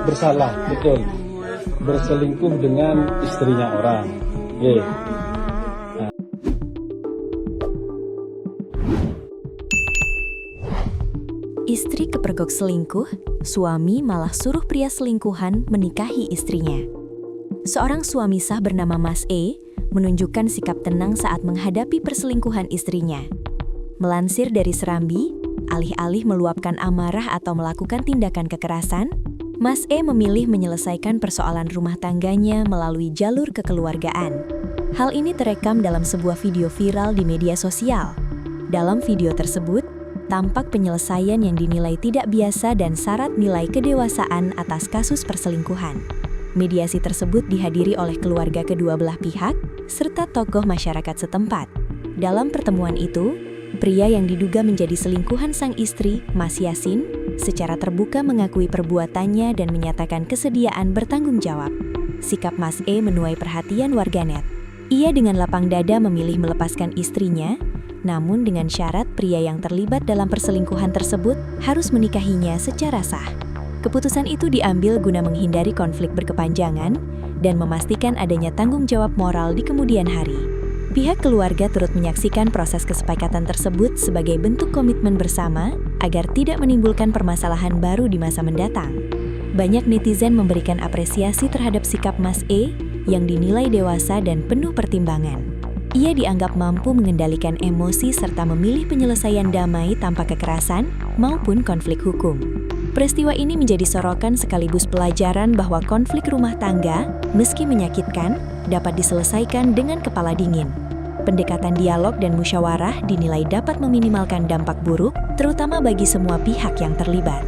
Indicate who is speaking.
Speaker 1: bersalah, betul. Berselingkuh dengan istrinya orang. Oke.
Speaker 2: Istri kepergok selingkuh, suami malah suruh pria selingkuhan menikahi istrinya. Seorang suami sah bernama Mas E menunjukkan sikap tenang saat menghadapi perselingkuhan istrinya. Melansir dari Serambi, alih-alih meluapkan amarah atau melakukan tindakan kekerasan, Mas E memilih menyelesaikan persoalan rumah tangganya melalui jalur kekeluargaan. Hal ini terekam dalam sebuah video viral di media sosial. Dalam video tersebut, tampak penyelesaian yang dinilai tidak biasa dan syarat nilai kedewasaan atas kasus perselingkuhan. Mediasi tersebut dihadiri oleh keluarga kedua belah pihak, serta tokoh masyarakat setempat. Dalam pertemuan itu, pria yang diduga menjadi selingkuhan sang istri, Mas Yasin, secara terbuka mengakui perbuatannya dan menyatakan kesediaan bertanggung jawab. Sikap Mas E menuai perhatian warganet. Ia dengan lapang dada memilih melepaskan istrinya, namun dengan syarat pria yang terlibat dalam perselingkuhan tersebut harus menikahinya secara sah. Keputusan itu diambil guna menghindari konflik berkepanjangan dan memastikan adanya tanggung jawab moral di kemudian hari. Pihak keluarga turut menyaksikan proses kesepakatan tersebut sebagai bentuk komitmen bersama agar tidak menimbulkan permasalahan baru di masa mendatang. Banyak netizen memberikan apresiasi terhadap sikap Mas E yang dinilai dewasa dan penuh pertimbangan. Ia dianggap mampu mengendalikan emosi serta memilih penyelesaian damai tanpa kekerasan maupun konflik hukum. Peristiwa ini menjadi sorokan sekaligus pelajaran bahwa konflik rumah tangga, meski menyakitkan, dapat diselesaikan dengan kepala dingin. Pendekatan dialog dan musyawarah dinilai dapat meminimalkan dampak buruk, terutama bagi semua pihak yang terlibat.